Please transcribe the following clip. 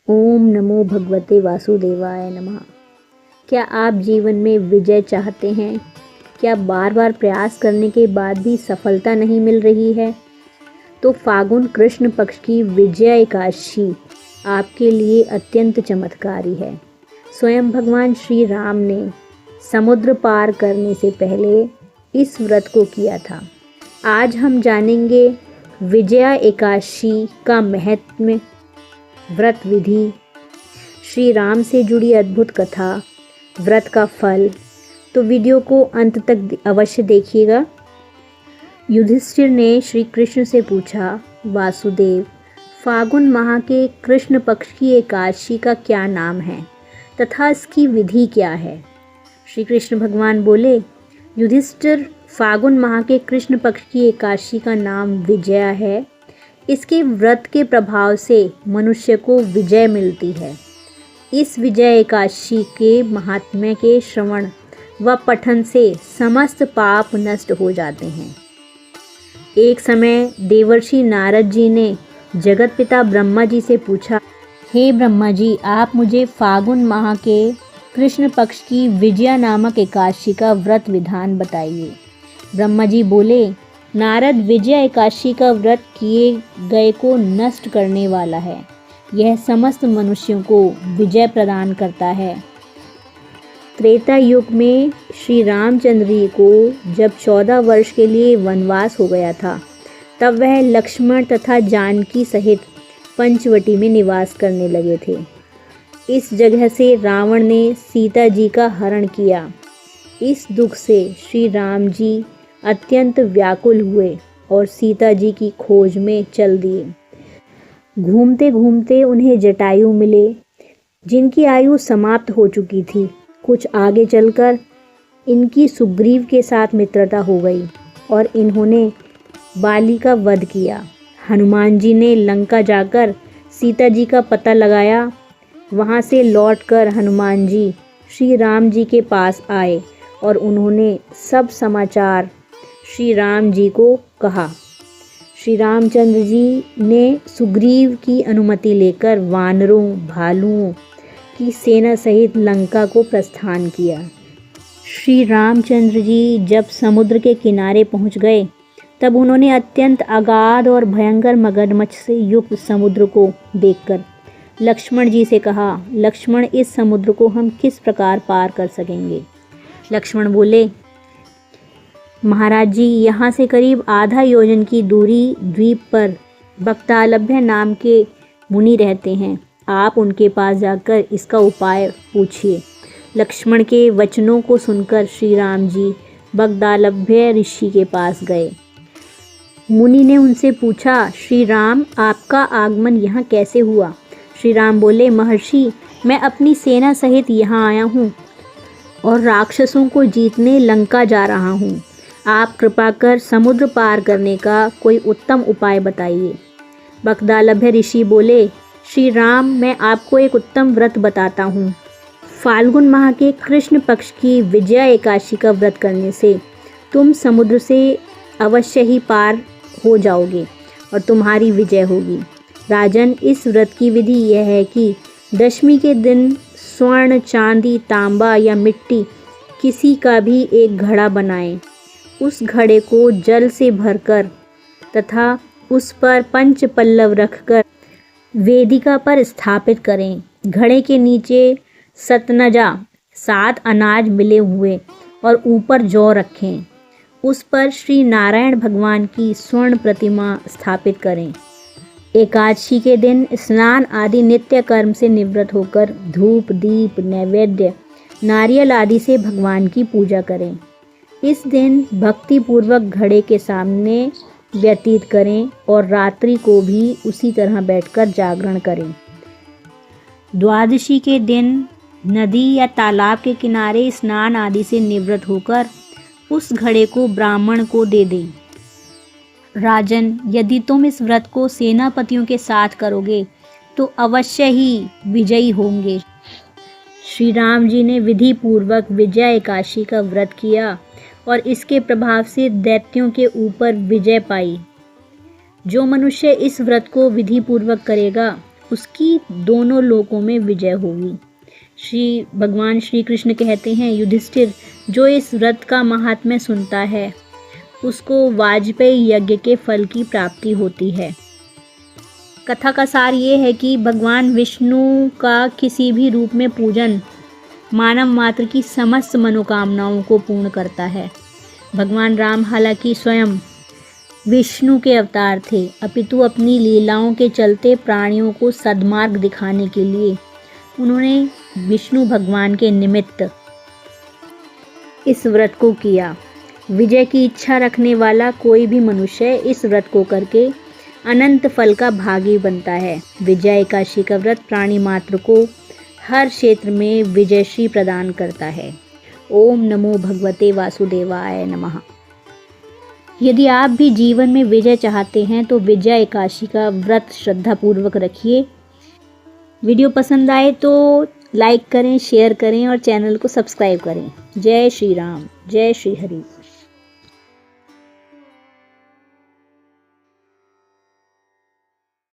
ओम नमो भगवते वासुदेवाय नमः। क्या आप जीवन में विजय चाहते हैं? क्या बार बार प्रयास करने के बाद भी सफलता नहीं मिल रही है? तो फागुन कृष्ण पक्ष की विजय एकादशी आपके लिए अत्यंत चमत्कारी है। स्वयं भगवान श्री राम ने समुद्र पार करने से पहले इस व्रत को किया था। आज हम जानेंगे विजया एकादशी का महत्व, व्रत विधि, श्री राम से जुड़ी अद्भुत कथा, व्रत का फल। तो वीडियो को अंत तक अवश्य देखिएगा। युधिष्ठिर ने श्री कृष्ण से पूछा, वासुदेव, फागुन माह के कृष्ण पक्ष की एकादशी का क्या नाम है तथा इसकी विधि क्या है? श्री कृष्ण भगवान बोले, युधिष्ठिर, फागुन माह के कृष्ण पक्ष की एकादशी का नाम विजया है। इसके व्रत के प्रभाव से मनुष्य को विजय मिलती है। इस विजय एकादशी के महात्म्य के श्रवण व पठन से समस्त पाप नष्ट हो जाते हैं। एक समय देवर्षि नारद जी ने जगत पिता ब्रह्मा जी से पूछा, हे ब्रह्मा जी, आप मुझे फागुन माह के कृष्ण पक्ष की विजया नामक एकादशी का व्रत विधान बताइए। ब्रह्मा जी बोले, नारद, विजया एकादशी का व्रत किए गए को नष्ट करने वाला है। यह समस्त मनुष्यों को विजय प्रदान करता है। त्रेता युग में श्री रामचंद्र जी को जब 14 वर्ष के लिए वनवास हो गया था, तब वह लक्ष्मण तथा जानकी सहित पंचवटी में निवास करने लगे थे। इस जगह से रावण ने सीता जी का हरण किया। इस दुख से श्री राम जी अत्यंत व्याकुल हुए और सीता जी की खोज में चल दिए। घूमते घूमते उन्हें जटायु मिले, जिनकी आयु समाप्त हो चुकी थी। कुछ आगे चलकर इनकी सुग्रीव के साथ मित्रता हो गई और इन्होंने बाली का वध किया। हनुमान जी ने लंका जाकर सीता जी का पता लगाया। वहाँ से लौटकर हनुमान जी श्री राम जी के पास आए और उन्होंने सब समाचार श्री राम जी को कहा। श्री रामचंद्र जी ने सुग्रीव की अनुमति लेकर वानरों, भालुओं की सेना सहित लंका को प्रस्थान किया। श्री रामचंद्र जी जब समुद्र के किनारे पहुंच गए, तब उन्होंने अत्यंत अगाध और भयंकर मगरमच्छ से युक्त समुद्र को देखकर लक्ष्मण जी से कहा, लक्ष्मण, इस समुद्र को हम किस प्रकार पार कर सकेंगे? लक्ष्मण बोले, महाराज जी, यहाँ से करीब आधा योजन की दूरी द्वीप पर बक्तालभ्य नाम के मुनि रहते हैं। आप उनके पास जाकर इसका उपाय पूछिए। लक्ष्मण के वचनों को सुनकर श्री राम जी बगदालभ्य ऋषि के पास गए। मुनि ने उनसे पूछा, श्री राम, आपका आगमन यहाँ कैसे हुआ? श्री राम बोले, महर्षि, मैं अपनी सेना सहित यहाँ आया हूँ और राक्षसों को जीतने लंका जा रहा हूँ। आप कृपा कर समुद्र पार करने का कोई उत्तम उपाय बताइए। बगदालभ्य ऋषि बोले, श्री राम, मैं आपको एक उत्तम व्रत बताता हूँ। फाल्गुन माह के कृष्ण पक्ष की विजया एकादशी का व्रत करने से तुम समुद्र से अवश्य ही पार हो जाओगे और तुम्हारी विजय होगी। राजन, इस व्रत की विधि यह है कि दशमी के दिन स्वर्ण, चांदी, तांबा या मिट्टी किसी का भी एक घड़ा बनाएं। उस घड़े को जल से भरकर तथा उस पर पंच पल्लव रखकर वेदिका पर स्थापित करें। घड़े के नीचे सतनजा 7 अनाज मिले हुए और ऊपर जौ रखें। उस पर श्री नारायण भगवान की स्वर्ण प्रतिमा स्थापित करें। एकादशी के दिन स्नान आदि नित्य कर्म से निवृत्त होकर धूप, दीप, नैवेद्य, नारियल आदि से भगवान की पूजा करें। इस दिन भक्ति पूर्वक घड़े के सामने व्यतीत करें और रात्रि को भी उसी तरह बैठकर जागरण करें। द्वादशी के दिन नदी या तालाब के किनारे स्नान आदि से निवृत्त होकर उस घड़े को ब्राह्मण को दे दें। राजन, यदि तुम इस व्रत को सेनापतियों के साथ करोगे तो अवश्य ही विजयी होंगे। श्री राम जी ने विधि पूर्वक विजया एकादशी का व्रत किया और इसके प्रभाव से दैत्यों के ऊपर विजय पाई। जो मनुष्य इस व्रत को विधि पूर्वक करेगा उसकी दोनों लोकों में विजय होगी। भगवान श्री कृष्ण कहते हैं, युधिष्ठिर, जो इस व्रत का महात्म्य सुनता है उसको वाजपेयी यज्ञ के फल की प्राप्ति होती है। कथा का सार ये है कि भगवान विष्णु का किसी भी रूप में पूजन मानव मात्र की समस्त मनोकामनाओं को पूर्ण करता है। भगवान राम हालांकि स्वयं विष्णु के अवतार थे, अपितु अपनी लीलाओं के चलते प्राणियों को सद्मार्ग दिखाने के लिए उन्होंने विष्णु भगवान के निमित्त इस व्रत को किया। विजय की इच्छा रखने वाला कोई भी मनुष्य इस व्रत को करके अनंत फल का भागी बनता है। विजय एकादशी का व्रत प्राणी मात्र को हर क्षेत्र में विजयश्री प्रदान करता है। ओम नमो भगवते वासुदेवाय नमः। यदि आप भी जीवन में विजय चाहते हैं तो विजय एकादशी का व्रत श्रद्धापूर्वक रखिए। वीडियो पसंद आए तो लाइक करें, शेयर करें और चैनल को सब्सक्राइब करें। जय श्री राम, जय श्री हरि।